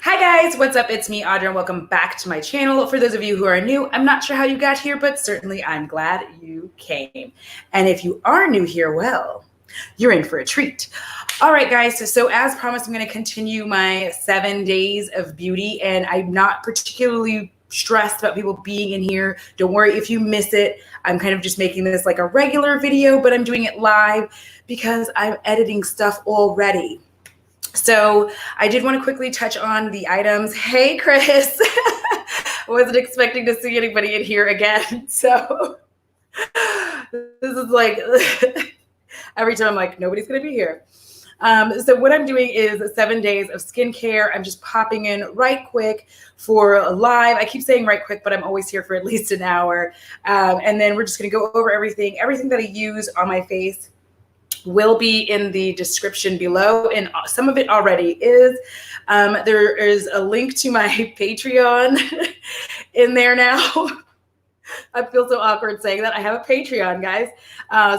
Hi guys, what's up? It's me, Audra, and welcome back to my channel. For those of you who are new, I'm not sure how you got here, but certainly I'm glad you came. And if you are new here, well, you're in for a treat. All right, guys, so as promised, I'm going to continue my 7 days of beauty, and I'm not particularly stressed about people being in here. Don't worry if you miss it. I'm kind of just making this like a regular video, but I'm doing it live because I'm editing stuff already. So I did want to quickly touch on the items. Hey, Chris. Wasn't expecting to see anybody in here again. So this is like, every time I'm like, nobody's going to be here. So what I'm doing is 7 days of skincare. I'm just popping in right quick for a live. I keep saying right quick, but I'm always here for at least an hour. And then we're just going to go over everything that I use on my face will be in the description below, and some of it already is. There is a link to my Patreon in there now. I feel so awkward saying that. I have a Patreon, guys.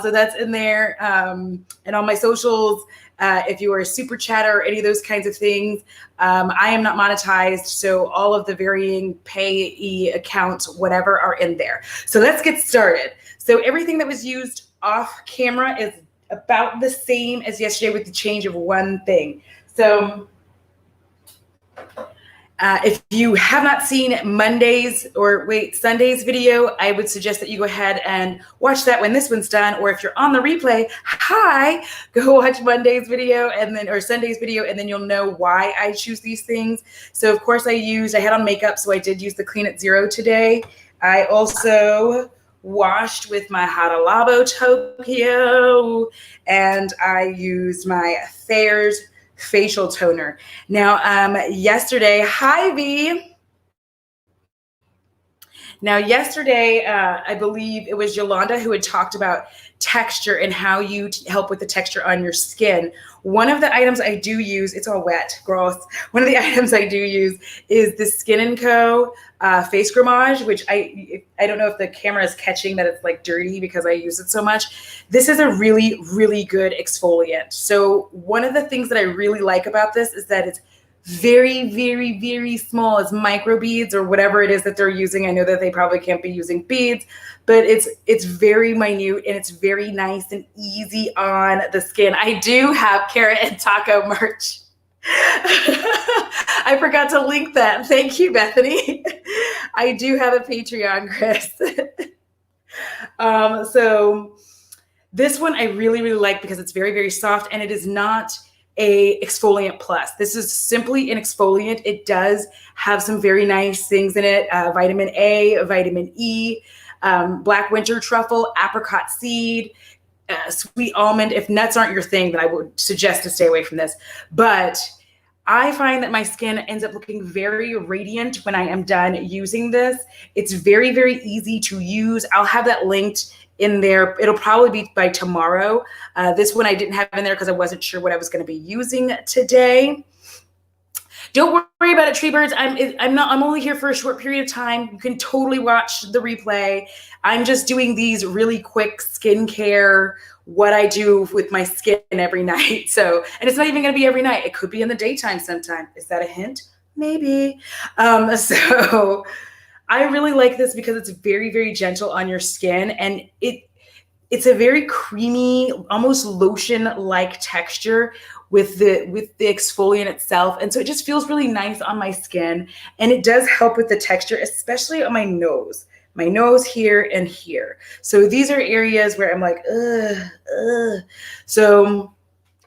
So that's in there. And on my socials, if you are a super chatter or any of those kinds of things, I am not monetized. So all of the varying payee accounts, whatever, are in there. So let's get started. So everything that was used off camera is about the same as yesterday with the change of one thing. So if you have not seen Sunday's video, I would suggest that you go ahead and watch that when this one's done. Or if you're on the replay, go watch Monday's video or Sunday's video, and then you'll know why I choose these things. So of course I had on makeup, so I did use the Clean at Zero today. I also washed with my Haralabo Tokyo, and I used my Thayer's facial toner. Now, yesterday, hi V. Now, yesterday, I believe it was Yolanda who had talked about texture and how you help with the texture on your skin. One of the items I do use, it's all wet, gross. One of the items I do use is the Skin & Co. Face Grammage, which I don't know if the camera is catching that it's like dirty because I use it so much. This is a really, really good exfoliant. So one of the things that I really like about this is that it's very, very, very small. It's micro beads or whatever it is that they're using. I know that they probably can't be using beads, but it's very minute and it's very nice and easy on the skin. I do have carrot and taco merch. I forgot to link that. Thank you, Bethany. I do have a Patreon, Chris. So this one I really, really like because it's very, very soft, and it is not a exfoliant plus. This is simply an exfoliant. It does have some very nice things in it. Vitamin A, vitamin E, black winter truffle, apricot seed, sweet almond. If nuts aren't your thing, then I would suggest to stay away from this. But I find that my skin ends up looking very radiant when I am done using this. It's very, very easy to use. I'll have that linked in there. It'll probably be by tomorrow. This one I didn't have in there because I wasn't sure what I was going to be using today. Don't worry about it, tree birds. I'm only here for a short period of time. You can totally watch the replay. I'm just doing these really quick skincare, what I do with my skin every night. So, and it's not even going to be every night. It could be in the daytime sometime. Is that a hint? Maybe. So I really like this because it's very, very gentle on your skin, and it's a very creamy, almost lotion-like texture with the exfoliant itself. And so it just feels really nice on my skin, and it does help with the texture, especially on my nose here and here. So these are areas where I'm like, ugh. So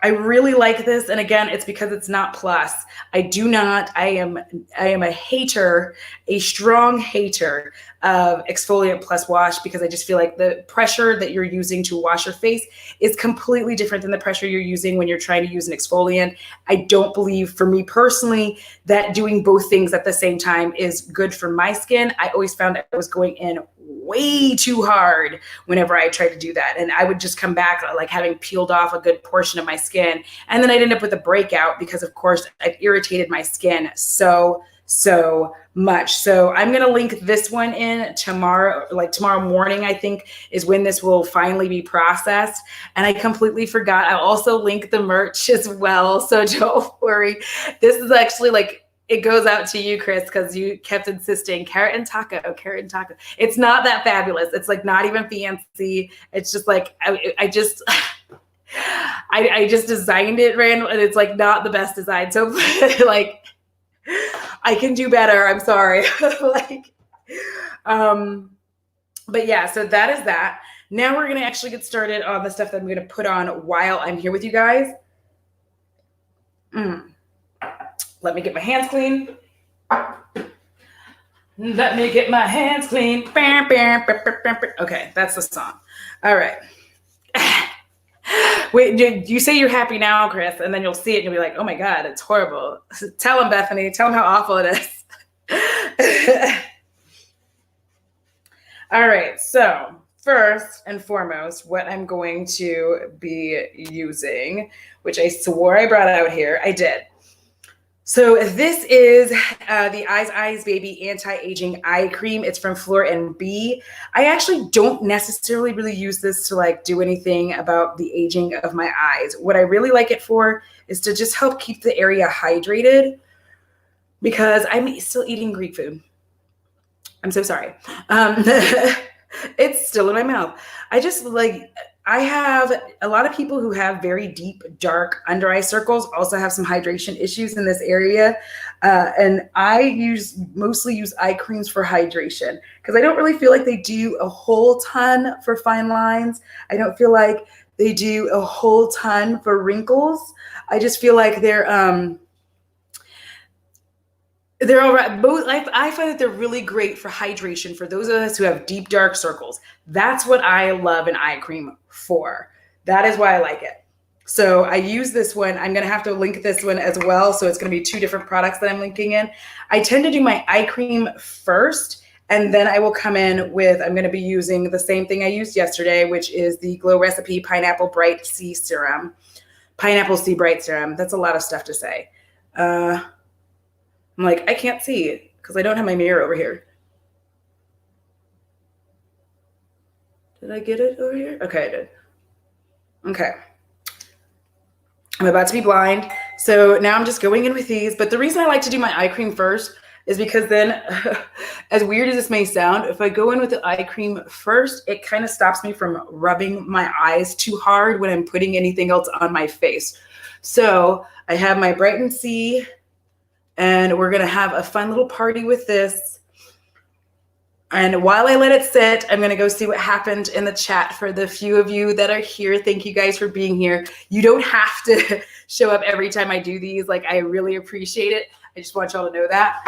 I really like this. And again, it's because it's not plus. I am a hater, a strong hater of exfoliant plus wash, because I just feel like the pressure that you're using to wash your face is completely different than the pressure you're using when you're trying to use an exfoliant. I don't believe, for me personally, that doing both things at the same time is good for my skin. I always found I was going in way too hard whenever I tried to do that. And I would just come back like having peeled off a good portion of my skin. And then I'd end up with a breakout because, of course, I've irritated my skin so much. So I'm going to link this one in tomorrow, like tomorrow morning, I think is when this will finally be processed. And I completely forgot. I'll also link the merch as well. So don't worry. This is actually like it goes out to you, Chris, because you kept insisting carrot and taco, carrot and taco. It's not that fabulous. It's like not even fancy. It's just like I just I just designed it random, and it's like not the best design. So like I can do better. I'm sorry. Like, but yeah, so that is that. Now we're gonna actually get started on the stuff that I'm gonna put on while I'm here with you guys. Let me get my hands clean. Let me get my hands clean. Okay, that's the song. All right. Wait, you say you're happy now, Chris, and then you'll see it and you'll be like, oh my God, it's horrible. Tell him, Bethany. Tell him how awful it is. All right, so first and foremost, what I'm going to be using, which I swore I brought out here, I did. So this is the Eyes Baby Anti-Aging Eye Cream. It's from Floor & B. I actually don't necessarily really use this to like do anything about the aging of my eyes. What I really like it for is to just help keep the area hydrated, because I'm still eating Greek food. I'm so sorry. It's still in my mouth. I have a lot of people who have very deep, dark under eye circles also have some hydration issues in this area. And I mostly use eye creams for hydration because I don't really feel like they do a whole ton for fine lines. I don't feel like they do a whole ton for wrinkles. I just feel like they're all right. Both, I find that they're really great for hydration for those of us who have deep, dark circles. That's what I love an eye cream for. That is why I like it. So I use this one. I'm going to have to link this one as well. So it's going to be 2 different products that I'm linking in. I tend to do my eye cream first, and then I will come in with, I'm going to be using the same thing I used yesterday, which is the Glow Recipe Pineapple Bright C Serum. Pineapple C Bright Serum. That's a lot of stuff to say. I'm like, I can't see because I don't have my mirror over here. Did I get it over here? Okay, I did. Okay. I'm about to be blind. So now I'm just going in with these. But the reason I like to do my eye cream first is because then, as weird as this may sound, if I go in with the eye cream first, it kind of stops me from rubbing my eyes too hard when I'm putting anything else on my face. So I have my Brighten C, and we're going to have a fun little party with this. And while I let it sit, I'm going to go see what happened in the chat for the few of you that are here. Thank you guys for being here. You don't have to show up every time I do these. Like, I really appreciate it. I just want y'all to know that.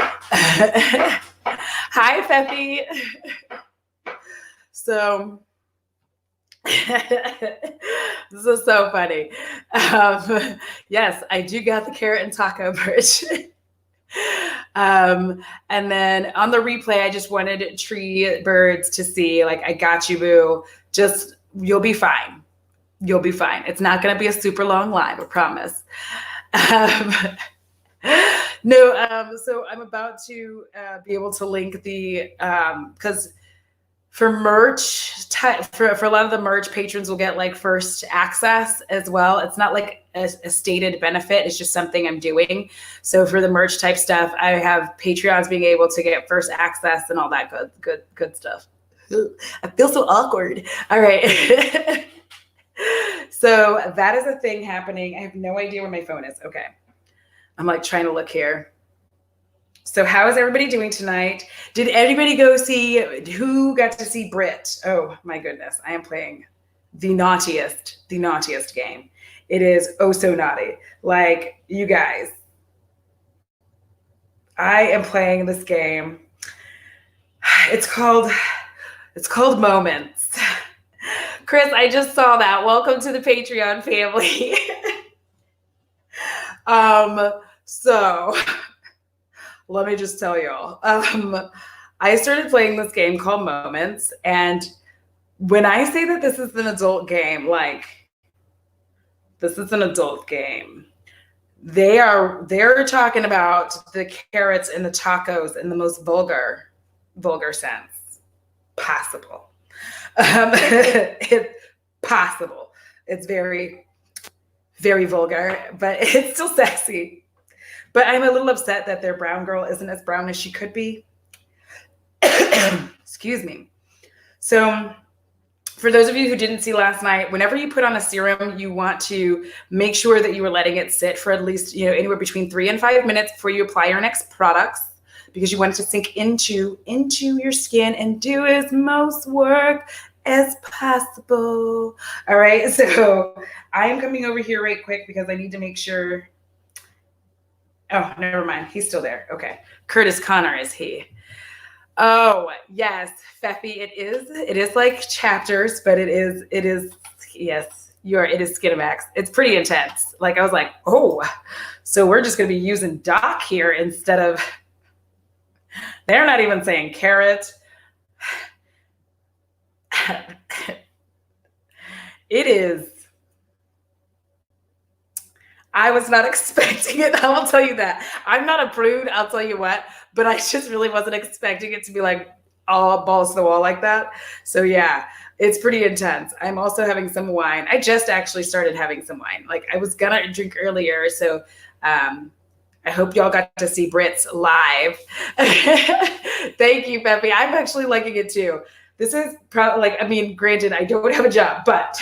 Hi, Feppy. So this is so funny. Yes, I do got the carrot and taco bridge. And then on the replay, I just wanted Tree Birds to see, like, I got you, boo. Just, you'll be fine. You'll be fine. It's not going to be a super long live, I promise. So I'm about to be able to link the, because for merch, for a lot of the merch, patrons will get like first access as well. It's not like a stated benefit. It's just something I'm doing. So for the merch type stuff, I have Patreons being able to get first access and all that good stuff. I feel so awkward. All right. So that is a thing happening. I have no idea where my phone is. Okay. I'm like trying to look here. So how is everybody doing tonight? Did anybody who got to see Brit? Oh my goodness. I am playing the naughtiest game. It is oh so naughty. Like, you guys, I am playing this game. It's called Moments. Chris, I just saw that. Welcome to the Patreon family. So let me just tell y'all. I started playing this game called Moments, and when I say that this is an adult game, like, this is an adult game. They're talking about the carrots and the tacos in the most vulgar sense possible. It's possible. It's very, very vulgar, but it's still sexy. But I'm a little upset that their brown girl isn't as brown as she could be. Excuse me. So for those of you who didn't see last night, whenever you put on a serum, you want to make sure that you are letting it sit for at least, anywhere between 3 and 5 minutes before you apply your next products, because you want it to sink into your skin and do as most work as possible. All right, so I am coming over here right quick because I need to make sure. Oh, never mind. He's still there. Okay. Curtis Connor is he. Oh, yes, Feffy, it is. It is like chapters, but it is, yes, it is Skinamax. It's pretty intense. Like, I was like, oh, so we're just going to be using Doc here instead of, they're not even saying carrot. It is. I was not expecting it. I will tell you that. I'm not a prude, I'll tell you what, but I just really wasn't expecting it to be like all balls to the wall like that. So yeah, it's pretty intense. I'm also having some wine. I just actually started having some wine. Like, I was gonna drink earlier. So I hope y'all got to see Brits live. Thank you, Peppy. I'm actually liking it too. This is probably granted, I don't have a job, but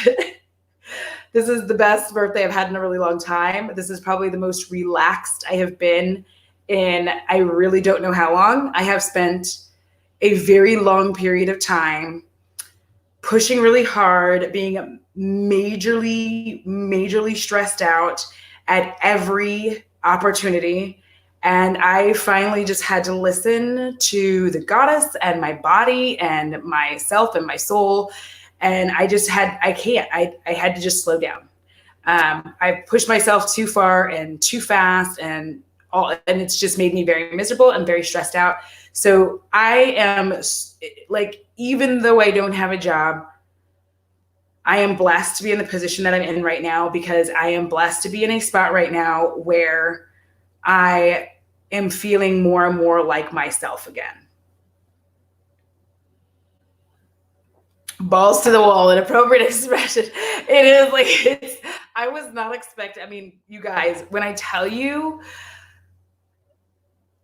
this is the best birthday I've had in a really long time. This is probably the most relaxed I have been in, I really don't know how long. I have spent a very long period of time pushing really hard, being majorly stressed out at every opportunity. And I finally just had to listen to the goddess and my body and myself and my soul. And I had to just slow down. I pushed myself too far and too fast and it's just made me very miserable and very stressed out. So I am like, even though I don't have a job, I am blessed to be in the position that I'm in right now, because I am blessed to be in a spot right now where I am feeling more and more like myself again. Balls to the wall, an appropriate expression. It is like, I was not expecting, you guys, when I tell you,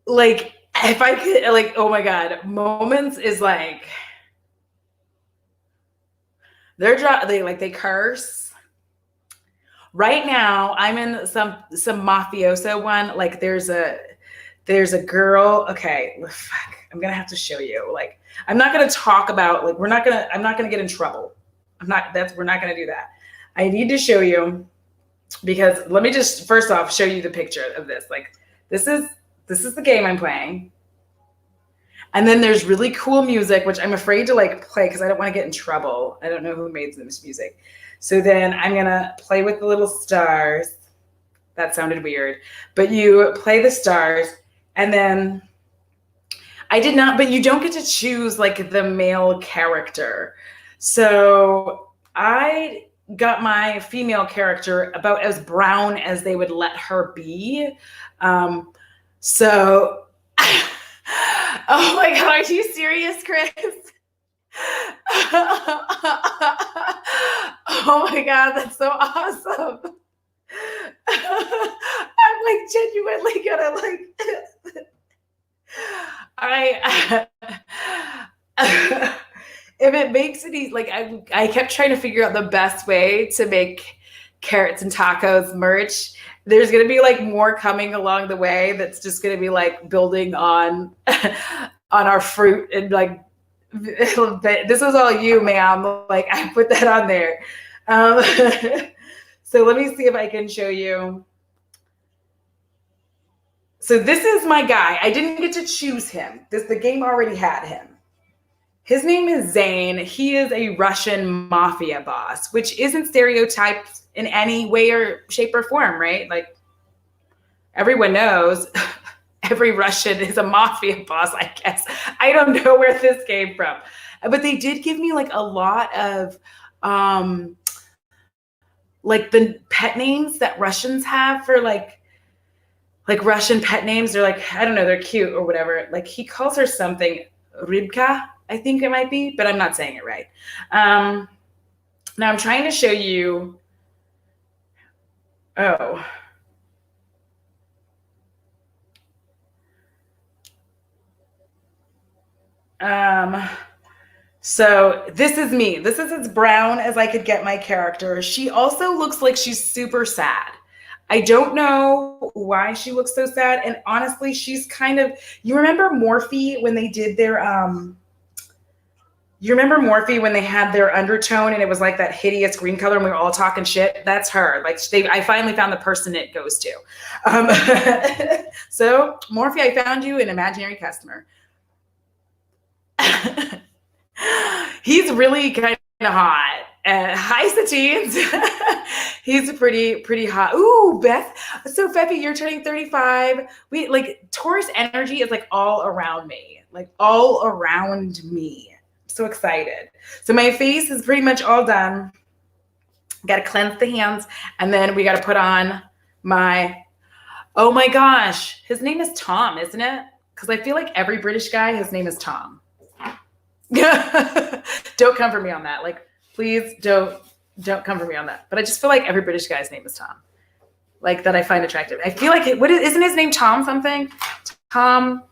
like, if I could, like, oh my God, Moments is like, they curse. Right now, I'm in some mafioso one. Like, there's a girl. Okay, fuck, I'm gonna have to show you. Like, I'm not gonna talk about, like, I'm not gonna get in trouble. We're not gonna do that. I need to show you, because let me just first off show you the picture of this. Like, this is the game I'm playing. And then there's really cool music, which I'm afraid to like play because I don't want to get in trouble. I don't know who made this music. So then I'm gonna play with the little stars. That sounded weird, but you play the stars, and then I did not, but you don't get to choose like the male character. So I got my female character about as brown as they would let her be. So, oh my God, are you serious, Chris? Oh my God, that's so awesome. I'm like genuinely gonna like, if it makes it easy, like I kept trying to figure out the best way to make carrots and tacos merch. There's going to be like more coming along the way. That's just going to be like building on, on our fruit, and like, this is all you, ma'am. Like, I put that on there. So let me see if I can show you. So this is my guy. I didn't get to choose him. The game already had him. His name is Zane. He is a Russian mafia boss, which isn't stereotyped in any way or shape or form, right? Like, everyone knows every Russian is a mafia boss, I guess. I don't know where this came from. But they did give me like a lot of like the pet names that Russians have for like Russian pet names. They're like, I don't know, they're cute or whatever. Like, he calls her something, Rybka, I think it might be, but I'm not saying it right. Now I'm trying to show you. Oh, So this is me. This is as brown as I could get my character. She also looks like she's super sad. I don't know why she looks so sad. And honestly, she's kind of, you remember Morphe when they did their, you remember Morphe when they had their undertone and it was like that hideous green color and we were all talking shit? That's her. Like I finally found the person it goes to. So Morphe, I found you an imaginary customer. He's really kind of hot. Hi, Satines. He's pretty hot. Ooh, Beth. So, Feppy, you're turning 35. We like Taurus energy is like all around me, like all around me. So excited. So my face is pretty much all done. Got to cleanse the hands, and then we got to put on my. Oh my gosh, his name is Tom, isn't it? Because I feel like every British guy, his name is Tom. Don't come for me on that. Like, please don't come for me on that. But I just feel like every British guy's name is Tom. Like that I find attractive. I feel like isn't his name Tom something? Tom.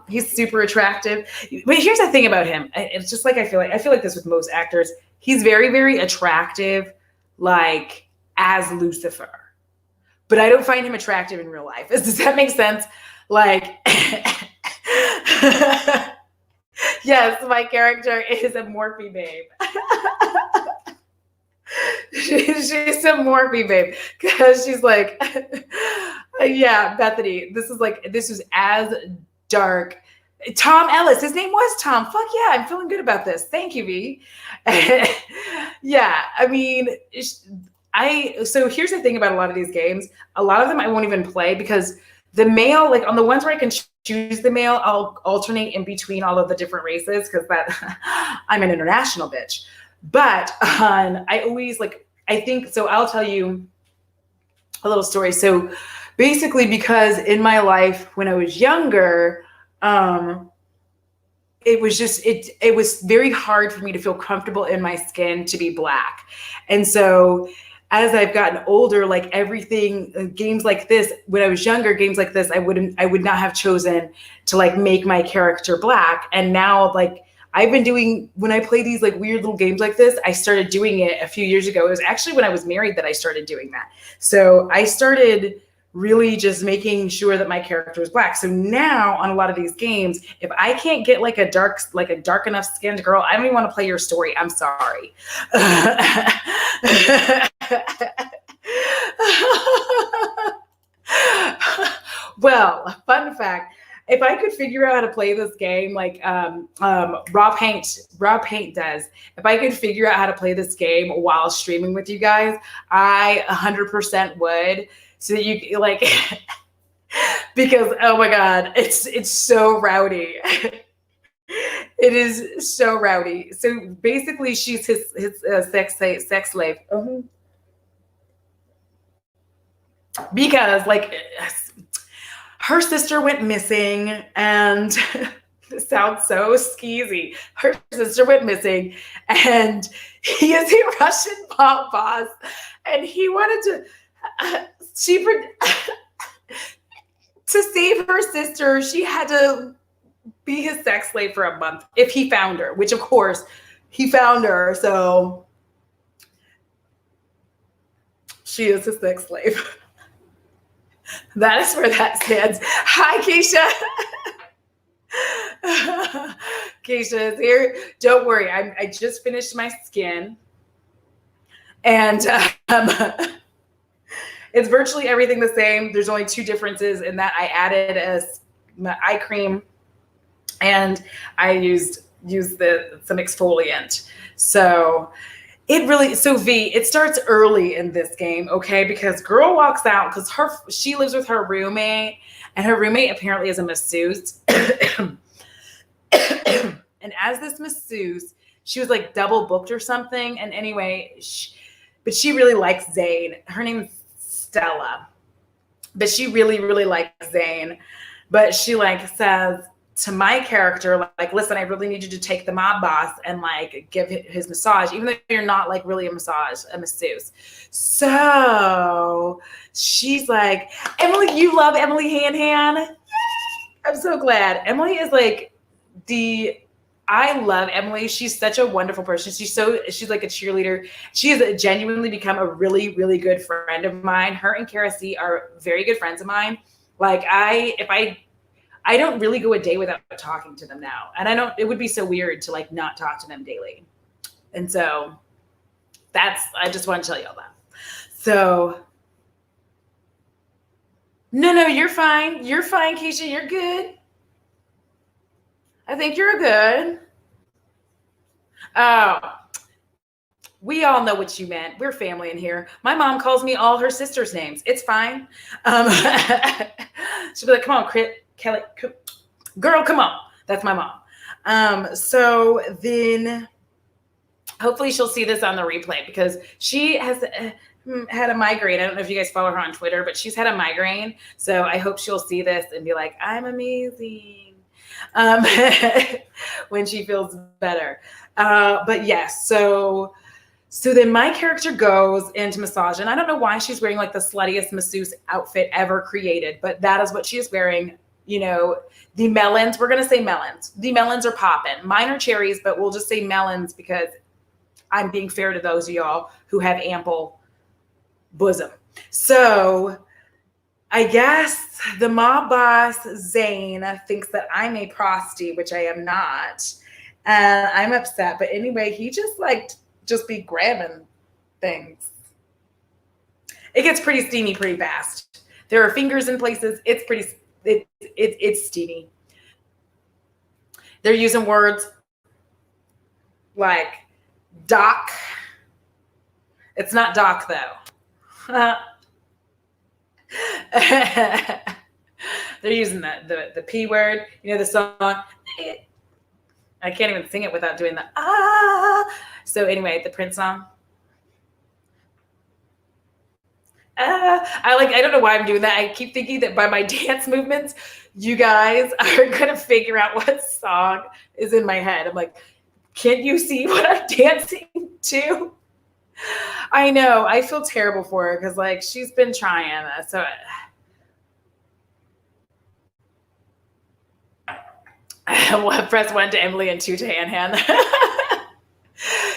He's super attractive. But here's the thing about him. It's just like I feel like this with most actors. He's very, very attractive, like as Lucifer. But I don't find him attractive in real life. Does that make sense? Like yes, my character is a Morphe babe. She's a Morphe babe because she's like, yeah, Bethany. This is as dark. Tom Ellis. His name was Tom. Fuck yeah, I'm feeling good about this. Thank you, V. Yeah, I mean, so here's the thing about a lot of these games. A lot of them I won't even play because the male, like on the ones where I can choose the male, I'll alternate in between all of the different races because I'm an international bitch. But I always I think, so I'll tell you a little story. So basically, because in my life when I was younger, it was just, it was very hard for me to feel comfortable in my skin to be Black. And so as I've gotten older, like everything, games like this, when I was younger, games like this, I would not have chosen to like make my character Black. And now like I've been doing, when I play these like weird little games like this, I started doing it a few years ago. It was actually when I was married that I started doing that. So I started really just making sure that my character is Black. So now on a lot of these games, if I can't get like a dark enough skinned girl, I don't even want to play your story. I'm sorry. Well, fun fact. If I could figure out how to play this game like Raw Paint does, if I could figure out how to play this game while streaming with you guys, I 100% would. So that you like, because oh my God, it's so rowdy. It is so rowdy. So basically, she's his sex slave. Because like her sister went missing, and this sounds so skeezy. Her sister went missing, and he is a Russian mob boss, and he wanted to. To save her sister, she had to be his sex slave for a month if he found her, which of course he found her. So she is his sex slave. That is where that stands. Hi, Keisha. Keisha is here. Don't worry. I just finished my skin. And it's virtually everything the same. There's only two differences in that I added my eye cream and I used some exfoliant. So V, it starts early in this game, okay? Because girl walks out because she lives with her roommate, and her roommate apparently is a masseuse. And as this masseuse, she was like double booked or something. And anyway, but she really likes Zane. Her name is Stella, but she really, really likes Zane. But she like says to my character, like, listen, I really need you to take the mob boss and like give his massage, even though you're not like really a masseuse. So she's like, Emily, you love Emily Han. I'm so glad. Emily is like I love Emily. She's such a wonderful person. She's like a cheerleader. She has genuinely become a really, really good friend of mine. Her and Kara C are very good friends of mine. Like I don't really go a day without talking to them now. And it would be so weird to like not talk to them daily. And so I just want to tell you all that. So no, you're fine. You're fine, Keisha. You're good. I think you're good. Oh, we all know what you meant. We're family in here. My mom calls me all her sisters' names. It's fine. She'll be like, come on, Kelly, girl, come on. That's my mom. So then hopefully she'll see this on the replay because she has had a migraine. I don't know if you guys follow her on Twitter, but she's had a migraine. So I hope she'll see this and be like, I'm amazing. When she feels better. But yes, so then my character goes into massage, and I don't know why she's wearing like the sluttiest masseuse outfit ever created, but that is what she is wearing. You know, the melons, we're going to say melons. The melons are popping. Mine are cherries, but we'll just say melons because I'm being fair to those of y'all who have ample bosom. So I guess the mob boss, Zane, thinks that I'm a prosty, which I am not. And I'm upset. But anyway, he just be grabbing things. It gets pretty steamy pretty fast. There are fingers in places. It's steamy. They're using words like doc. It's not doc, though. They're using the P word, you know, the song. I can't even sing it without doing the So anyway, the Prince song. I don't know why I'm doing that. I keep thinking that by my dance movements, you guys are gonna figure out what song is in my head. I'm like, can't you see what I'm dancing to? I know. I feel terrible for her because, like, she's been trying. So, press 1 to Emily and 2 to Han.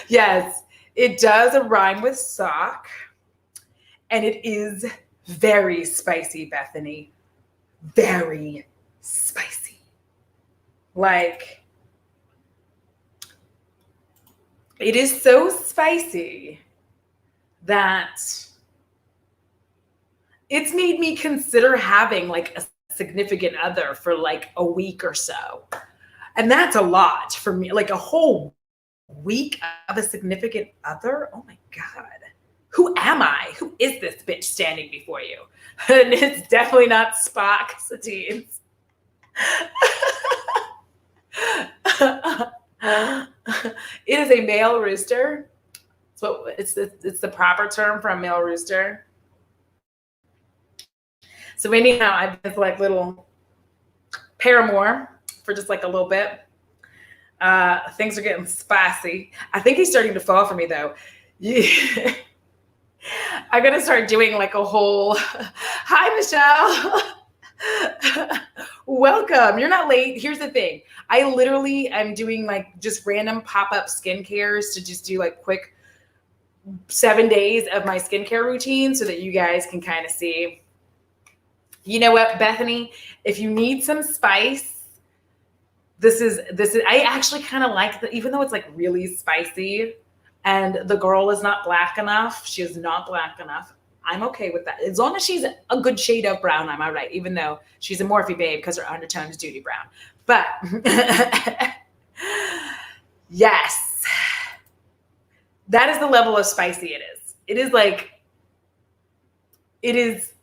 Yes, it does rhyme with sock, and it is very spicy, Bethany. Very spicy. Like, it is so spicy that it's made me consider having like a significant other for like a week or so. And that's a lot for me, like a whole week of a significant other. Oh my God. Who am I? Who is this bitch standing before you? And it's definitely not Spock, Satines. It is a male rooster. So it's the proper term for a male rooster. So anyhow, I've been like little paramour for just like a little bit. Things are getting spicy. I think he's starting to fall for me though. Yeah. I'm gonna start doing like a whole hi Michelle. Welcome. You're not late. Here's the thing. I literally am doing like just random pop-up skincares to just do like quick 7 days of my skincare routine so that you guys can kind of see. You know what, Bethany? If you need some spice, this is I actually kind of like that, even though it's like really spicy and the girl is not black enough. She is not black enough. I'm okay with that. As long as she's a good shade of brown, I'm all right, even though she's a Morphe babe because her undertone is Duty Brown. But yes, that is the level of spicy it is. It is like, it is,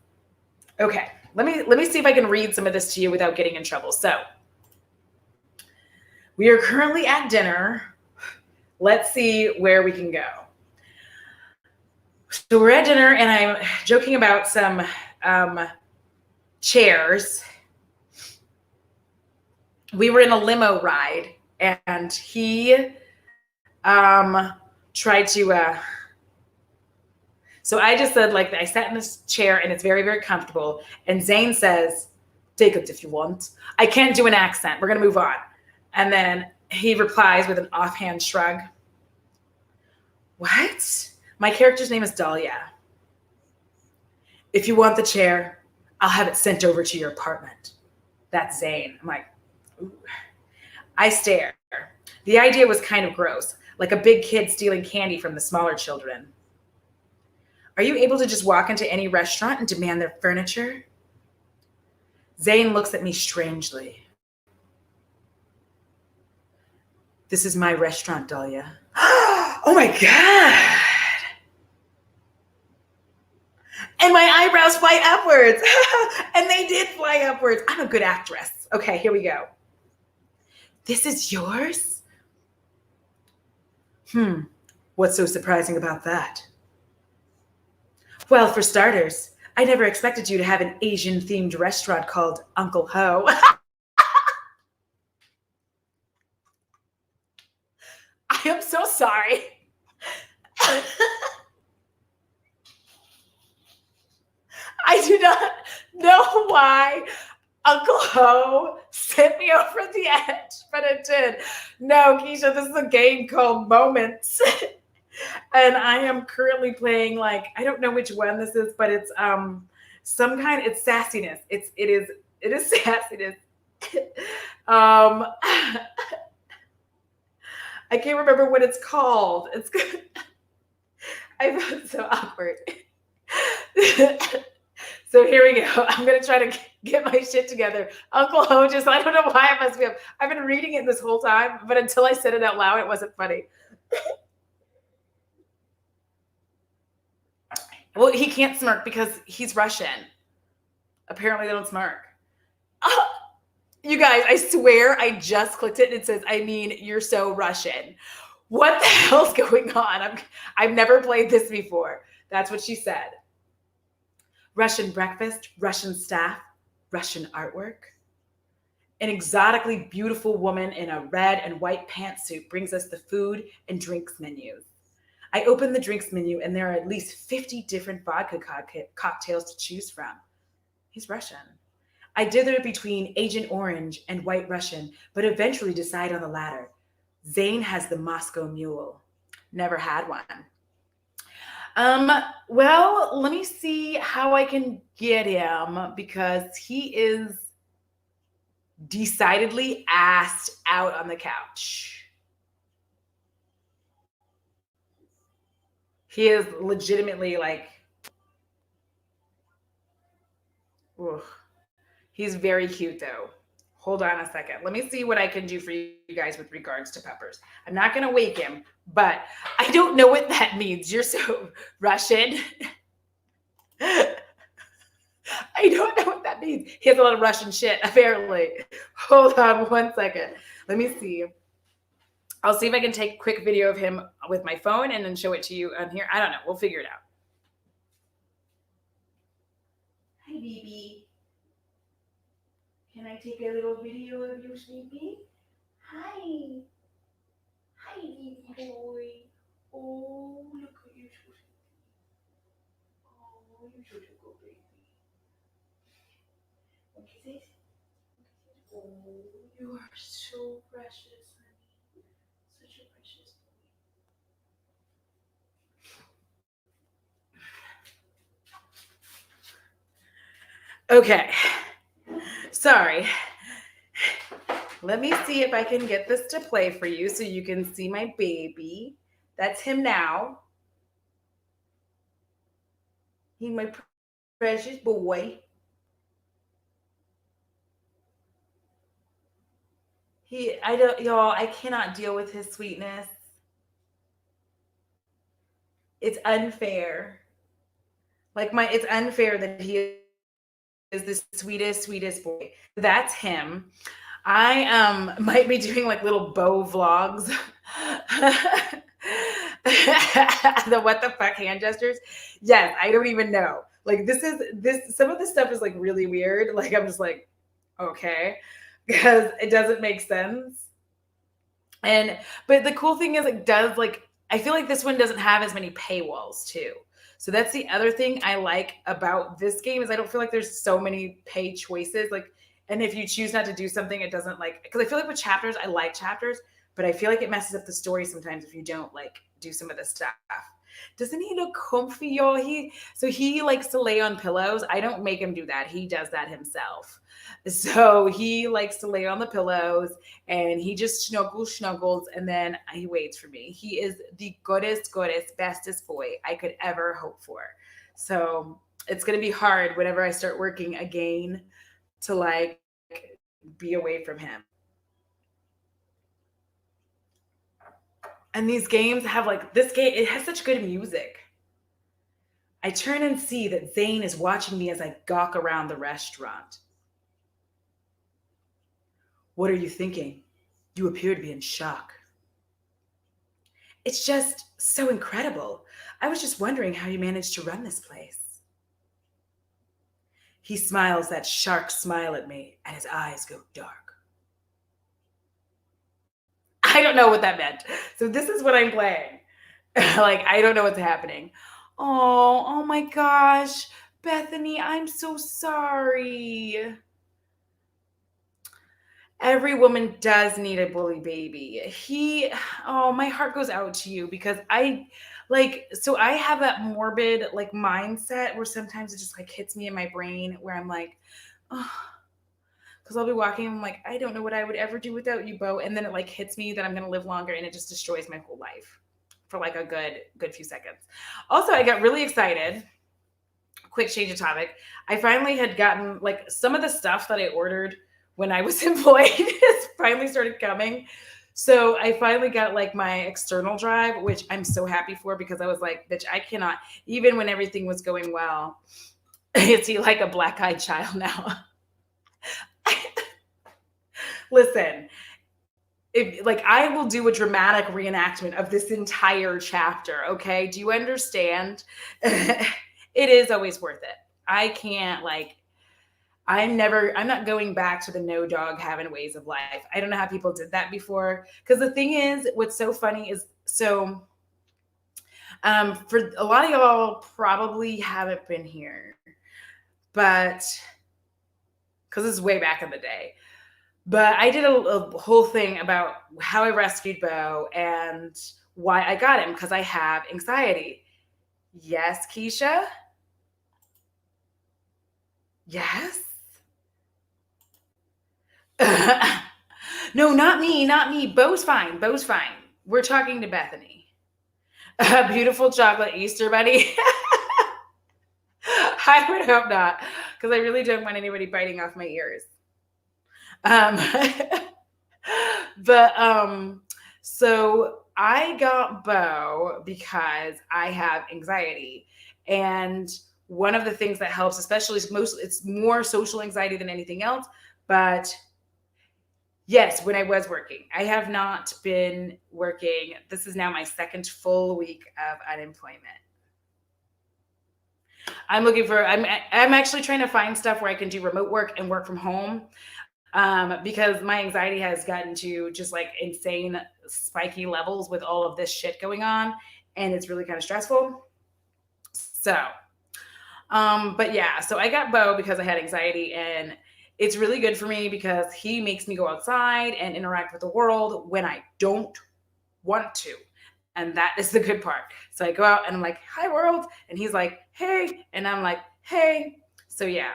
okay. Let me see if I can read some of this to you without getting in trouble. So we are currently at dinner. Let's see where we can go. So we're at dinner and I'm joking about some chairs. We were in a limo ride and he tried to, so I just said like, I sat in this chair and it's very, very comfortable. And Zane says, Take it if you want. I can't do an accent. We're going to move on. And then he replies with an offhand shrug. What? My character's name is Dahlia. If you want the chair, I'll have it sent over to your apartment. That's Zane. I'm like, ooh. I stare. The idea was kind of gross, like a big kid stealing candy from the smaller children. Are you able to just walk into any restaurant and demand their furniture? Zane looks at me strangely. This is my restaurant, Dahlia. Oh my God. And my eyebrows fly upwards. And they did fly upwards. I'm a good actress. Okay, here we go. This is yours? What's so surprising about that? Well, for starters, I never expected you to have an Asian-themed restaurant called Uncle Ho. I am so sorry. I do not know why Uncle Ho sent me over the edge, but it did. No, Keisha, this is a game called Moments. And I am currently playing, like, I don't know which one this is, but it's some kind, it's sassiness. It is sassiness. I can't remember what it's called. It's good. I felt so awkward. So here we go. I'm going to try to get my shit together. Uncle Ho just, I don't know why it must be up. I've been reading it this whole time, but until I said it out loud, it wasn't funny. Well, he can't smirk because he's Russian. Apparently they don't smirk. You guys, I swear I just clicked it and it says, I mean, you're so Russian. What the hell's going on? I've never played this before. That's what she said. Russian breakfast, Russian staff, Russian artwork. An exotically beautiful woman in a red and white pantsuit brings us the food and drinks menus. I open the drinks menu and there are at least 50 different vodka cocktails to choose from. He's Russian. I dither between Agent Orange and White Russian, but eventually decide on the latter. Zane has the Moscow Mule. Never had one. Well, let me see how I can get him because he is decidedly assed out on the couch. He is legitimately like, ugh. He's very cute though. Hold on a second. Let me see what I can do for you guys with regards to Peppers. I'm not going to wake him, but I don't know what that means. You're so Russian. I don't know what that means. He has a lot of Russian shit, apparently. Hold on one second. Let me see. I'll see if I can take a quick video of him with my phone and then show it to you on here. I don't know. We'll figure it out. Hi, baby. Can I take a little video of you sleeping? Hi. Hi, baby boy. Oh, look at you. Oh, you're such a good baby. Look at this. Oh, you are so precious, honey. Such a precious boy. Okay. Sorry. Let me see if I can get this to play for you so you can see my baby. That's him now. He's my precious boy. Y'all, I cannot deal with his sweetness. It's unfair. It's unfair that he is the sweetest boy. That's him. I might be doing like little bow vlogs. The what the fuck hand gestures. Yes, I don't even know. Like some of this stuff is like really weird. Like I'm just like, okay, because it doesn't make sense. But the cool thing is I feel like this one doesn't have as many paywalls too. So that's the other thing I like about this game is I don't feel like there's so many pay choices. Like, and if you choose not to do something, it doesn't like because I feel like with chapters, I like chapters, but I feel like it messes up the story sometimes if you don't like do some of this stuff. Doesn't he look comfy, y'all? He likes to lay on pillows. I don't make him do that. He does that himself. So he likes to lay on the pillows and he just snuggles, and then he waits for me. He is the goodest, bestest boy I could ever hope for. So it's gonna be hard whenever I start working again to like be away from him. And these games have like this game, it has such good music. I turn and see that Zane is watching me as I gawk around the restaurant. What are you thinking? You appear to be in shock. It's just so incredible. I was just wondering how you managed to run this place. He smiles that shark smile at me, and his eyes go dark. I don't know what that meant. So this is what I'm playing. Like, I don't know what's happening. Oh my gosh. Bethany, I'm so sorry. Every woman does need a bully baby. Oh, my heart goes out to you because so I have that morbid like mindset where sometimes it just like hits me in my brain where I'm like, oh, because I'll be walking, I'm like, I don't know what I would ever do without you, Bo. And then it like hits me that I'm gonna live longer and it just destroys my whole life for like a good few seconds. Also, I got really excited. Quick change of topic. I finally had gotten like some of the stuff that I ordered when I was employed has finally started coming. So I finally got like my external drive, which I'm so happy for because I was like, bitch, I cannot, even when everything was going well, is he like a black-eyed child now? Listen, like I will do a dramatic reenactment of this entire chapter. Okay. Do you understand? It is always worth it. I can't like, I'm not going back to the no dog having ways of life. I don't know how people did that before. Because the thing is, what's so funny is for a lot of y'all probably haven't been here, but because this is way back in the day. But I did a whole thing about how I rescued Bo and why I got him because I have anxiety. Yes, Keisha? Yes? No, not me. Bo's fine. We're talking to Bethany. Beautiful chocolate Easter bunny. I would hope not, because I really don't want anybody biting off my ears. So I got Bo because I have anxiety. And one of the things that helps, especially it's more social anxiety than anything else, but yes, when I was working. I have not been working. This is now my second full week of unemployment. I'm actually trying to find stuff where I can do remote work and work from home because my anxiety has gotten to just like insane spiky levels with all of this shit going on. And it's really kind of stressful. So, but yeah, so I got Bo because I had anxiety, and it's really good for me because he makes me go outside and interact with the world when I don't want to. And that is the good part. So I go out and I'm like, hi, world. And he's like, hey. And I'm like, hey. So yeah.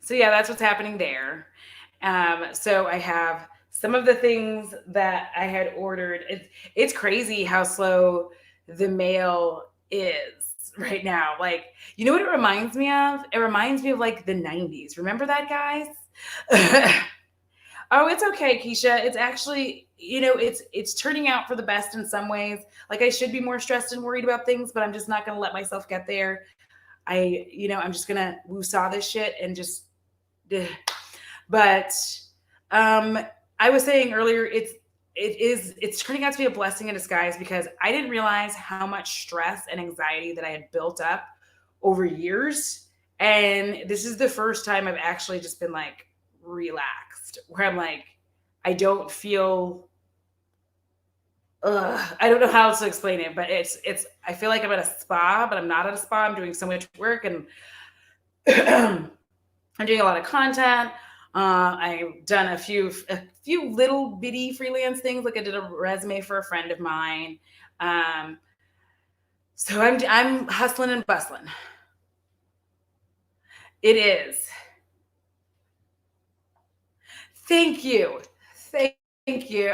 So yeah, that's what's happening there. So I have some of the things that I had ordered. It's crazy how slow the mail is right now. Like, you know what it reminds me of? It reminds me of like the 90s. Remember that, guys? Oh, it's okay, Keisha. It's actually, it's turning out for the best in some ways. Like I should be more stressed and worried about things, but I'm just not going to let myself get there. I'm just going to woo-saw this shit and just, but I was saying earlier, it's turning out to be a blessing in disguise because I didn't realize how much stress and anxiety that I had built up over years. And this is the first time I've actually just been like relaxed, where I'm like, I don't feel I don't know how to explain it, but I feel like I'm at a spa, but I'm not at a spa. I'm doing so much work and I'm doing a lot of content. I've done a few little bitty freelance things. Like I did a resume for a friend of mine. Um, so I'm hustling and bustling. It is. Thank you. Thank you.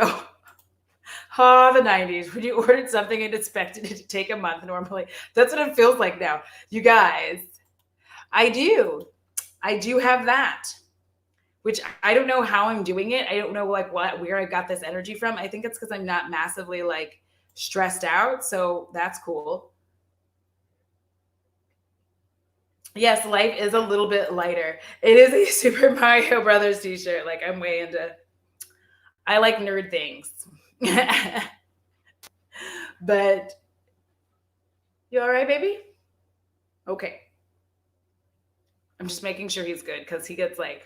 Oh, the 90s when you ordered something and expected it to take a month normally. That's what it feels like now. You guys, I do. I do have that, which I don't know how I'm doing it. I don't know like where I got this energy from. I think it's because I'm not massively like stressed out. So that's cool. Yes, life is a little bit lighter. It is a Super Mario Brothers t-shirt. Like I'm way into I like nerd things. But you all right, baby? Okay. I'm just making sure he's good because he gets like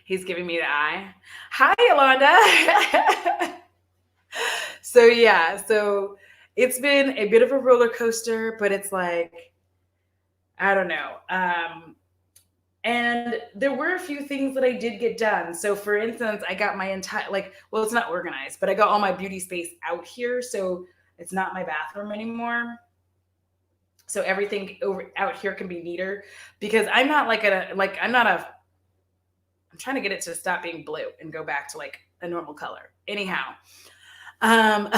he's giving me the eye. Hi, Yolanda. So yeah, so it's been a bit of a roller coaster, but it's like I don't know. And there were a few things that I did get done. So for instance, I got my entire well, it's not organized, but I got all my beauty space out here, so it's not my bathroom anymore. So everything over out here can be neater because I'm not like I'm not a I'm trying to get it to stop being blue and go back to like a normal color. Anyhow, um,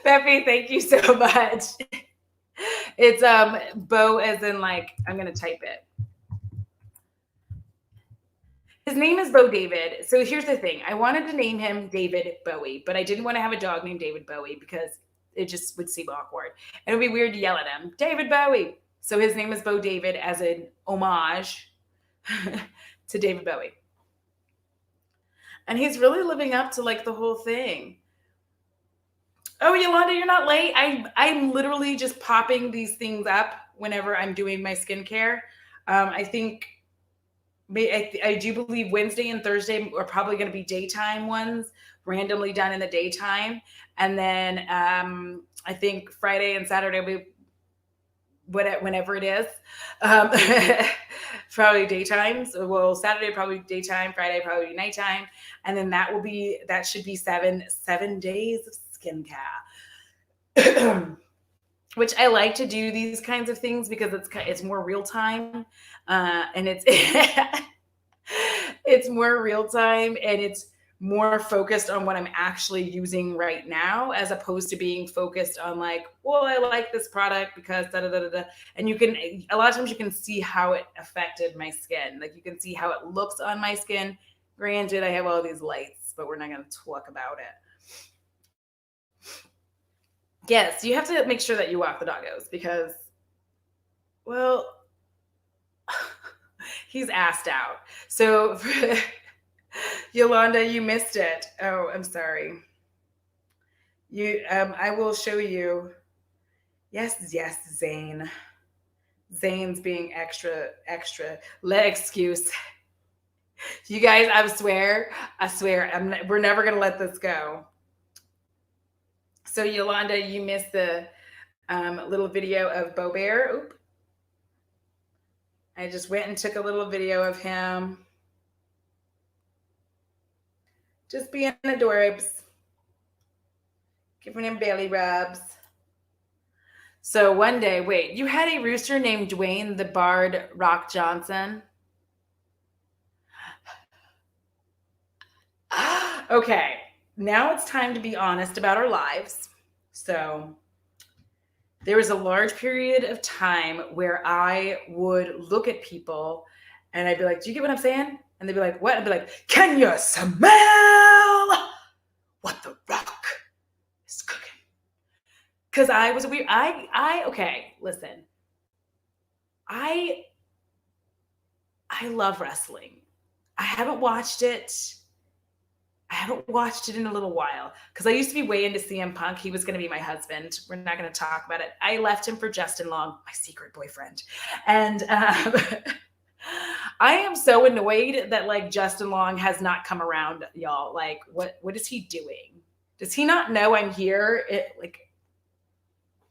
Peppy, thank you so much. It's Bo as in like I'm gonna type it. His name is Bo David. So here's the thing. I wanted to name him David Bowie, but I didn't want to have a dog named David Bowie because it just would seem awkward. And it would be weird to yell at him, David Bowie. So his name is Bo David as an homage to David Bowie. And he's really living up to like the whole thing. Oh, Yolanda, you're not late. I'm literally just popping these things up whenever I'm doing my skincare. I think I do believe Wednesday and Thursday are probably going to be daytime ones, randomly done in the daytime, and then I think Friday and Saturday will be whenever it is. Um, Probably daytime. So, well, Saturday probably daytime, Friday probably nighttime, and then that should be 7 days of skincare. Which I like to do these kinds of things because it's more real time, and it's it's more real time and it's more focused on what I'm actually using right now, as opposed to being focused on like, well, I like this product because da da da da. And a lot of times you can see how it affected my skin. Like you can see how it looks on my skin. Granted, I have all these lights, but we're not going to talk about it. Yes, you have to make sure that you walk the doggos because, well, he's assed out. So, Yolanda, you missed it. Oh, I'm sorry. I will show you. Yes, Zane. Zane's being extra. Let excuse. You guys, I swear, we're never gonna let this go. So Yolanda, you missed the little video of Bo Bear. Oop. I just went and took a little video of him. Just being adorbs. Giving him belly rubs. So one day, wait, you had a rooster named Dwayne the Bard Rock Johnson? Okay, now it's time to be honest about our lives. So there was a large period of time where I would look at people and I'd be like, do you get what I'm saying? And they'd be like, what? I'd be like, can you smell what the rock is cooking? Because I was weird. Okay, listen. I love wrestling. I haven't watched it in a little while because I used to be way into CM Punk. He was going to be my husband. We're not going to talk about it. I left him for Justin Long, my secret boyfriend. And I am so annoyed that like Justin Long has not come around, y'all. Like, what is he doing? Does he not know I'm here? Like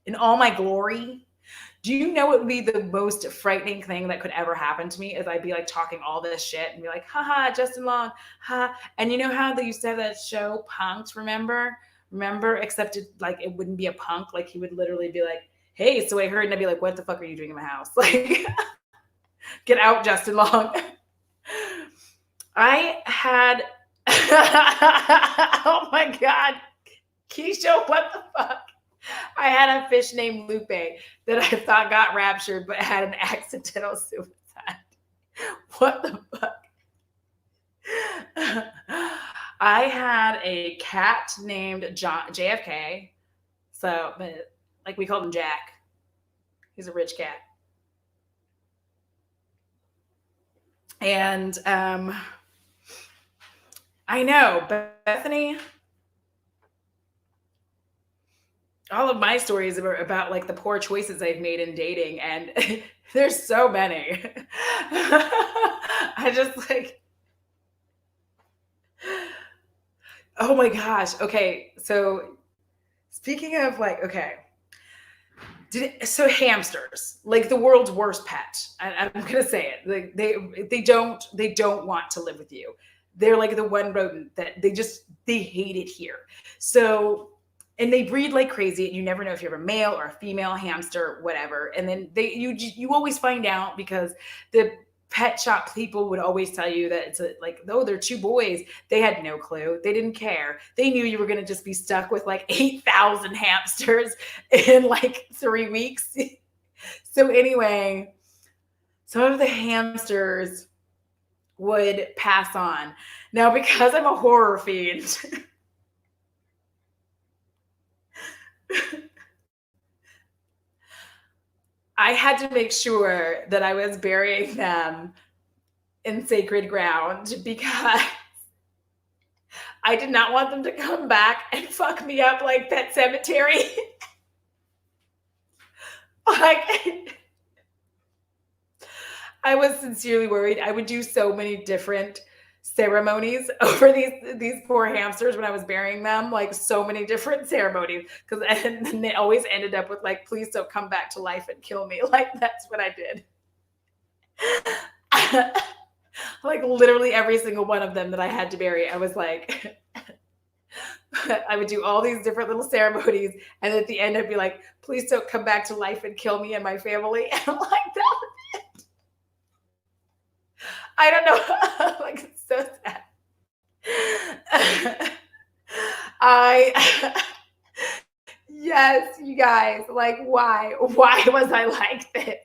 in all my glory? Do you know what would be the most frightening thing that could ever happen to me? Is I'd be like talking all this shit and be like, haha, Justin Long, ha. And you know how they used to have that show Punked, remember? Remember? Except it wouldn't be a punk. Like he would literally be like, hey, so I heard, and I'd be like, what the fuck are you doing in my house? Like, get out, Justin Long. I had oh my God. Keisha, what the fuck? I had a fish named Lupe that I thought got raptured but had an accidental suicide. What the fuck? I had a cat named JFK. So, but like we called him Jack. He's a rich cat. And I know, Bethany, all of my stories are about like the poor choices I've made in dating, and there's so many. I just like, oh my gosh. Okay, so speaking of like, okay, so hamsters, like the world's worst pet. I'm gonna say it. Like they don't want to live with you. They're like the one rodent that they hate it here. So, and they breed like crazy. You never know if you have a male or a female hamster, whatever. And then you always find out because the pet shop people would always tell you that it's they're two boys. They had no clue. They didn't care. They knew you were going to just be stuck with like 8,000 hamsters in like 3 weeks. So anyway, some of the hamsters would pass on. Now, because I'm a horror fiend, I had to make sure that I was burying them in sacred ground because I did not want them to come back and fuck me up like Pet Cemetery. Like, I was sincerely worried. I would do so many different ceremonies over these poor hamsters when I was burying them, like so many different ceremonies, because and they always ended up with like, please don't come back to life and kill me. Like that's what I did. Like literally every single one of them that I had to bury, I was like, I would do all these different little ceremonies, and at the end I'd be like, please don't come back to life and kill me and my family. And I'm like, that was it. I don't know. Like it's so sad. Yes, you guys, like why was I like this?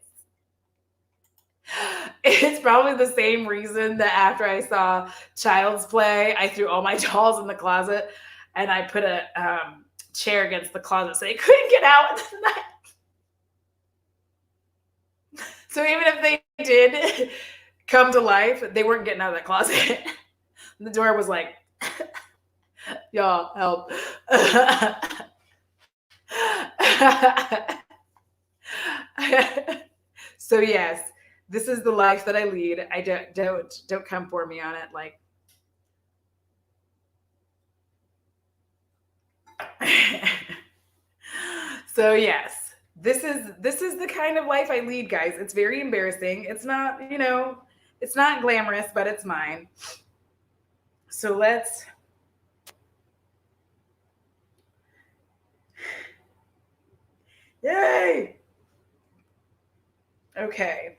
It's probably the same reason that after I saw Child's Play, I threw all my dolls in the closet and I put a chair against the closet so they couldn't get out in the night. So even if they did come to life, they weren't getting out of that closet. The door was like, y'all help. So yes, this is the life that I lead. I don't come for me on it. Like, so yes, this is the kind of life I lead, guys. It's very embarrassing. It's not, it's not glamorous, but it's mine. So let's. Yay! Okay.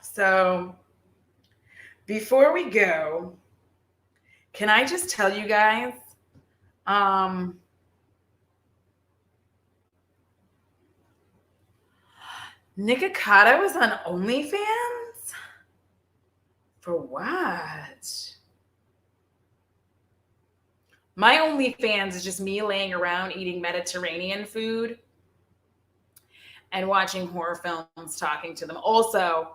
So before we go, can I just tell you guys, Nikocado was on OnlyFans? For what? My OnlyFans is just me laying around eating Mediterranean food and watching horror films, talking to them. Also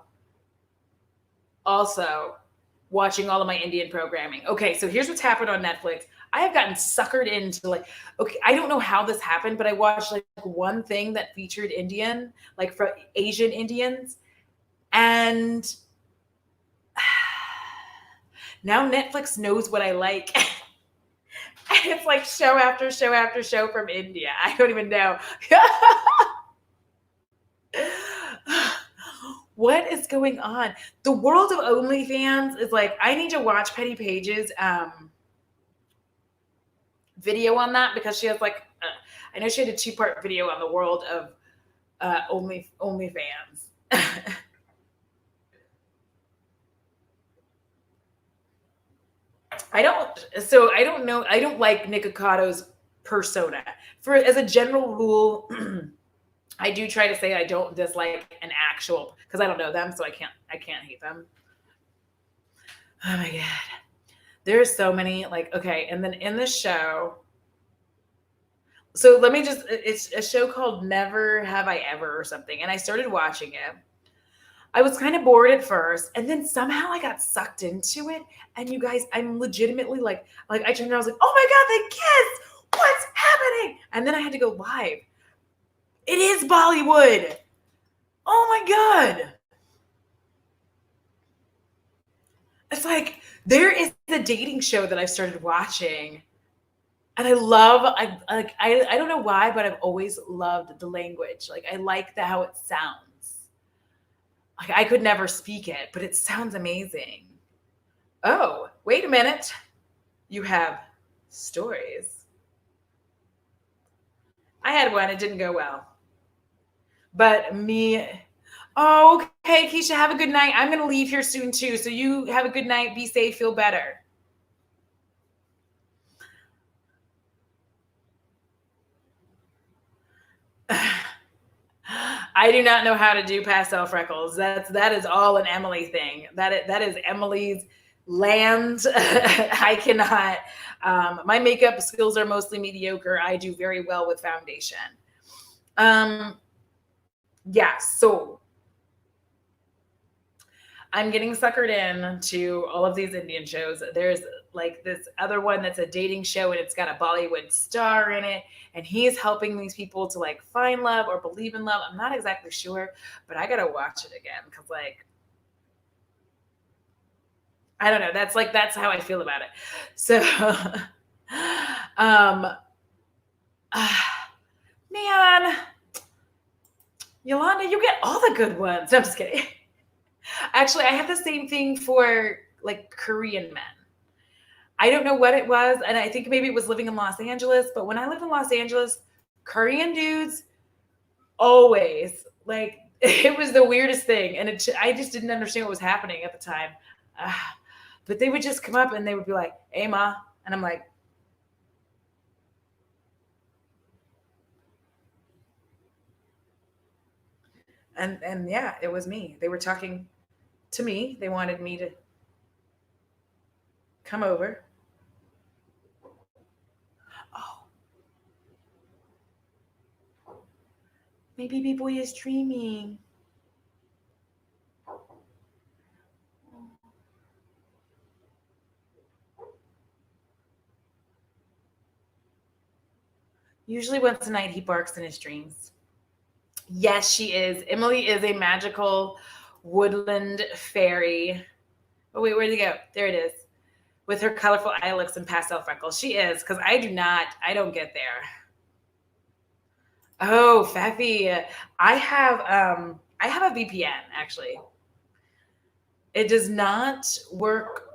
watching all of my Indian programming. Okay, so here's what's happened on Netflix. I have gotten suckered into like, okay, I don't know how this happened, but I watched like one thing that featured Indian, like for Asian Indians. And now Netflix knows what I like. And it's like show after show after show from India. I don't even know. What is going on? The world of OnlyFans is like, I need to watch Petty Page's video on that, because she has like, I know she had a 2-part video on the world of OnlyFans. I don't know. I don't like Nikocato's persona. As a general rule, I do try to say I don't dislike an actual, because I don't know them, so I can't hate them. Oh my god. There's so many, like, okay, and then in the show, so let me just, it's a show called Never Have I Ever or something, and I started watching it. I was kind of bored at first, and then somehow I got sucked into it. And you guys, I'm legitimately like I turned around, I was like, oh my god, they kissed! What's happening? And then I had to go live. It is Bollywood. Oh my god. It's like, there is a dating show that I've started watching. And I don't know why, but I've always loved the language. Like, I like how it sounds. Like, I could never speak it, but it sounds amazing. Oh, wait a minute. You have stories. I had one. It didn't go well. But me, oh, okay, Keisha, have a good night. I'm going to leave here soon too. So you have a good night. Be safe. Feel better. I do not know how to do pastel freckles. That is all an Emily thing. That is Emily's land. I cannot. My makeup skills are mostly mediocre. I do very well with foundation. Yeah, so I'm getting suckered in to all of these Indian shows. There's like this other one that's a dating show, and it's got a Bollywood star in it, and he's helping these people to like find love or believe in love. I'm not exactly sure, but I gotta watch it again, because like, I don't know. That's how I feel about it. So, man, Yolanda, you get all the good ones. No, I'm just kidding. Actually, I have the same thing for like Korean men. I don't know what it was, and I think maybe it was living in Los Angeles, but when I lived in Los Angeles, Korean dudes always, like, it was the weirdest thing, and I just didn't understand what was happening at the time. But they would just come up and they would be like, "Hey, ma," and I'm like, and yeah, it was me. They were talking to me. They wanted me to come over. Oh, my baby boy is dreaming. Usually once a night he barks in his dreams. Yes, she is. Emily is a magical woodland fairy. Oh, wait, where'd he go? There it is. With her colorful eye looks and pastel freckles. She is, because I don't get there. Oh, Faffy. I have a VPN, actually. It does not work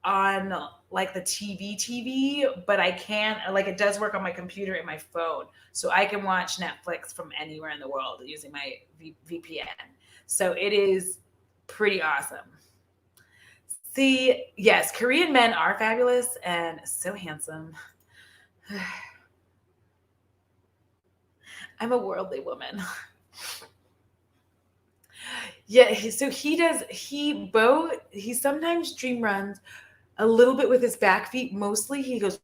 on like the TV, but I can, like, it does work on my computer and my phone. So I can watch Netflix from anywhere in the world using my VPN. So it is pretty awesome. See, yes, Korean men are fabulous and so handsome. I'm a worldly woman. Yeah, so he sometimes dream runs a little bit with his back feet. Mostly he goes,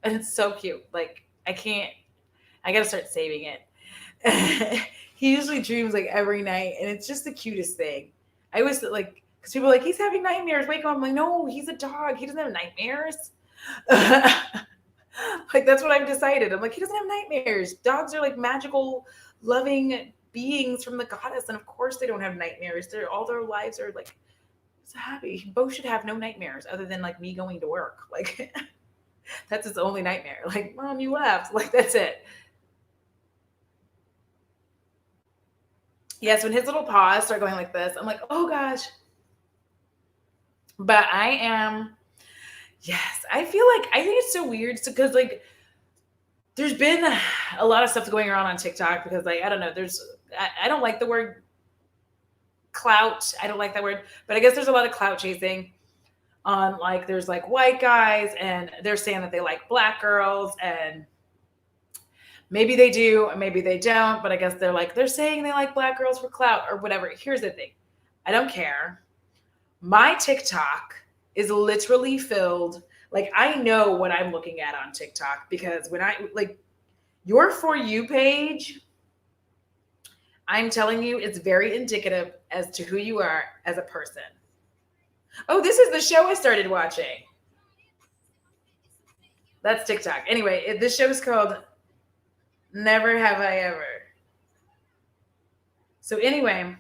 and it's so cute. Like, I gotta start saving it. He usually dreams like every night, and it's just the cutest thing. I was like, Because people are like, he's having nightmares. Wake up. I'm like, no, he's a dog. He doesn't have nightmares. Like, that's what I've decided. I'm like, he doesn't have nightmares. Dogs are like magical, loving beings from the goddess. And of course they don't have nightmares. All their lives are like so happy. Both should have no nightmares other than like me going to work. Like, that's his only nightmare. Like, mom, you left. Like, that's it. Yes, when his little paws start going like this, I'm like, oh gosh. But yes, I feel like, I think it's so weird because like there's been a lot of stuff going on TikTok because like, I don't know, I don't like the word clout. I don't like that word, but I guess there's a lot of clout chasing on like, there's like white guys and they're saying that they like black girls and maybe they do, maybe they don't, but I guess they're saying they like black girls for clout or whatever. Here's the thing. I don't care. My TikTok is literally filled. Like, I know what I'm looking at on TikTok because when your For You page, I'm telling you, it's very indicative as to who you are as a person. Oh, this is the show I started watching. That's TikTok. Anyway, this show is called Never Have I Ever. So anyway,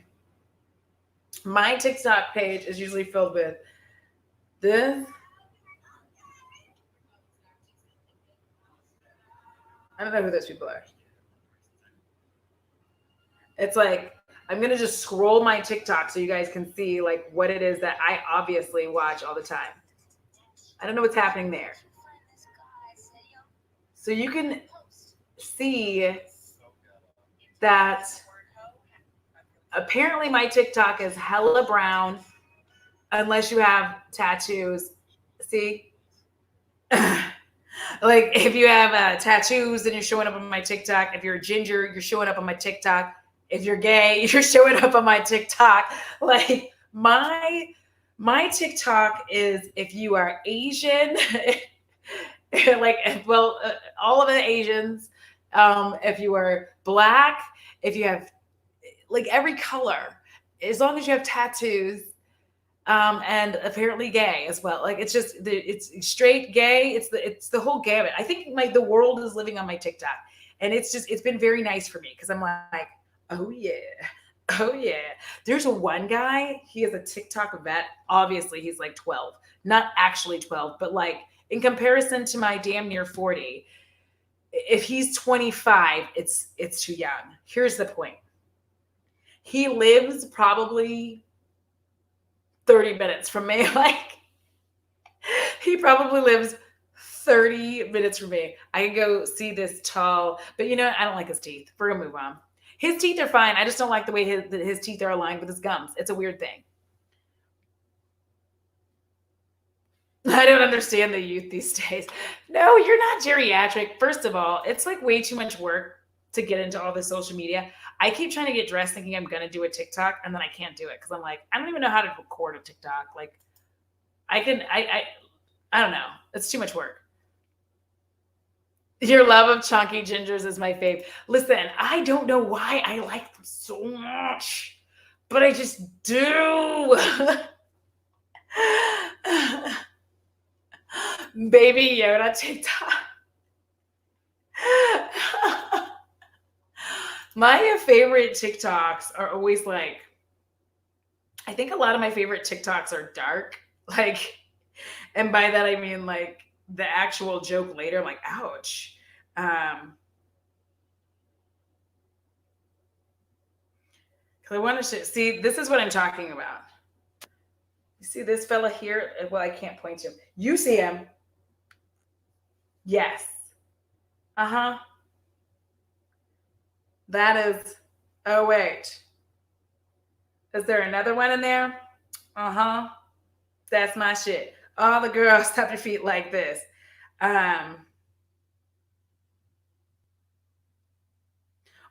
my TikTok page is usually filled with this. I don't know who those people are. It's like, I'm going to just scroll my TikTok so you guys can see like what it is that I obviously watch all the time. I don't know what's happening there. So you can see that apparently my TikTok is hella brown unless you have tattoos. See? Like, if you have tattoos, then you're showing up on my TikTok. If you're a ginger, you're showing up on my TikTok. If you're gay, you're showing up on my TikTok. Like, my TikTok is if you are Asian, like, well, all of the Asians, if you are black, if you have like every color, as long as you have tattoos, and apparently gay as well. Like, it's just it's straight, gay. It's the whole gamut. I think the world is living on my TikTok, and it's been very nice for me because I'm like, oh yeah. Oh yeah. There's one guy, he is a TikTok vet. Obviously, he's like 12. Not actually 12, but like in comparison to my damn near 40, if he's 25, it's too young. Here's the point. He lives probably 30 minutes from me. Like, he probably lives 30 minutes from me. I can go see this tall, but you know, I don't like his teeth. We're gonna move on. His teeth are fine. I just don't like the way his teeth are aligned with his gums. It's a weird thing. I don't understand the youth these days. No, you're not geriatric. First of all, it's like way too much work to get into all this social media. I keep trying to get dressed thinking I'm going to do a TikTok, and then I can't do it because I'm like, I don't even know how to record a TikTok. Like, I don't know. It's too much work. Your love of chunky gingers is my fave. Listen, I don't know why I like them so much, but I just do. Baby Yoda TikTok. My favorite TikToks are always like, I think a lot of my favorite TikToks are dark. Like, and by that I mean like the actual joke later, I'm like, ouch. Because I want to see, this is what I'm talking about. You see this fella here? Well, I can't point to him. You see him. Yes. Uh-huh. That is, oh wait. Is there another one in there? Uh-huh. That's my shit. All the girls tap your feet like this.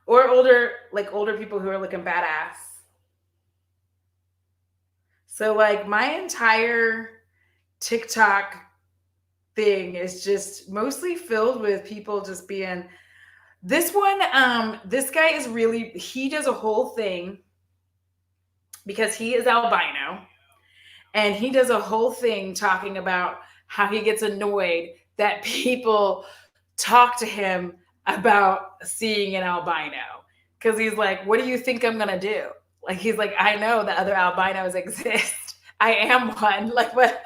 Or older people who are looking badass. So like my entire TikTok thing is just mostly filled with people just being, this one, this guy he does a whole thing because he is albino. And he does a whole thing talking about how he gets annoyed that people talk to him about seeing an albino. Because he's like, what do you think I'm going to do? Like, he's like, I know that other albinos exist. I am one. Like, what?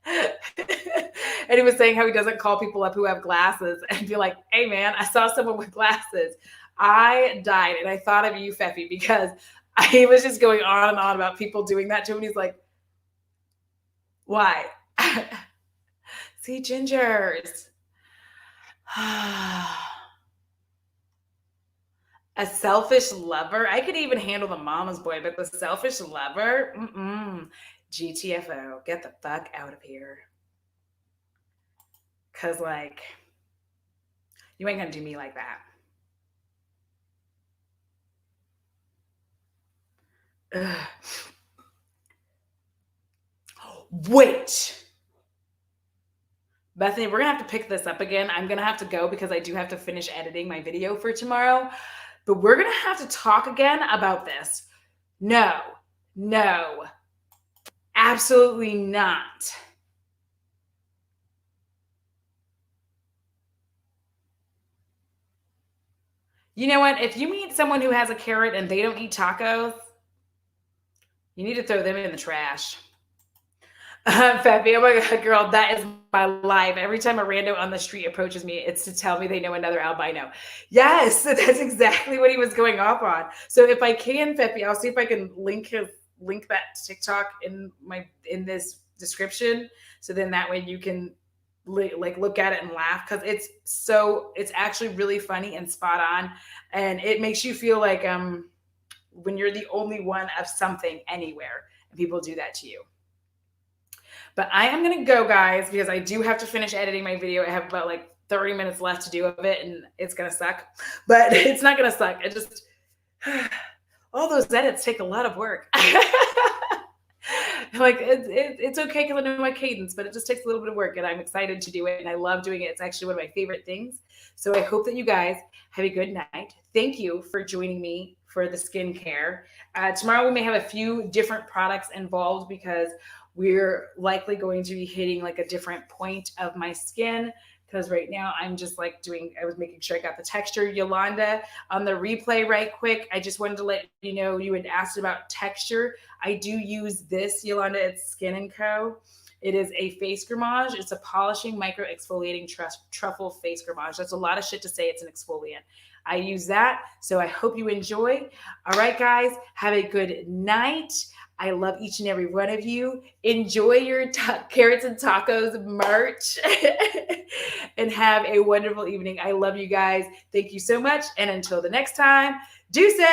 And he was saying how he doesn't call people up who have glasses and be like, hey, man, I saw someone with glasses. I died. And I thought of you, Feffy, because he was just going on and on about people doing that to him. And he's like, why? See, gingers. A selfish lover. I could even handle the mama's boy, but the selfish lover? GTFO. Get the fuck out of here. Because, like, you ain't going to do me like that. Ugh. Wait. Bethany, we're going to have to pick this up again. I'm going to have to go because I do have to finish editing my video for tomorrow. But we're going to have to talk again about this. No, absolutely not. You know what? If you meet someone who has a carrot and they don't eat tacos, you need to throw them in the trash. Feffy, oh my God, girl, that is my life. Every time a rando on the street approaches me, it's to tell me they know another albino. Yes, that's exactly what he was going off on. So if I can, Feffy, I'll see if I can link that TikTok in this description. So then that way you can like look at it and laugh, because it's actually really funny and spot on, and it makes you feel like when you're the only one of something anywhere and people do that to you. But I am going to go, guys, because I do have to finish editing my video. I have about like 30 minutes left to do of it, and it's going to suck. But it's not going to suck. It just, all those edits take a lot of work. Like, it's okay because I know my cadence, but it just takes a little bit of work, and I'm excited to do it, and I love doing it. It's actually one of my favorite things. So I hope that you guys have a good night. Thank you for joining me for the skincare. Tomorrow we may have a few different products involved because we're likely going to be hitting like a different point of my skin, because right now I'm just like I was making sure I got the texture. Yolanda, on the replay right quick, I just wanted to let you know, you had asked about texture. I do use this, Yolanda, it's Skin & Co. It is a face grammage. It's a polishing, micro exfoliating truffle face grammage. That's a lot of shit to say it's an exfoliant. I use that, so I hope you enjoy. All right, guys, have a good night. I love each and every one of you. Enjoy your carrots and tacos merch and have a wonderful evening. I love you guys. Thank you so much. And until the next time, deuces.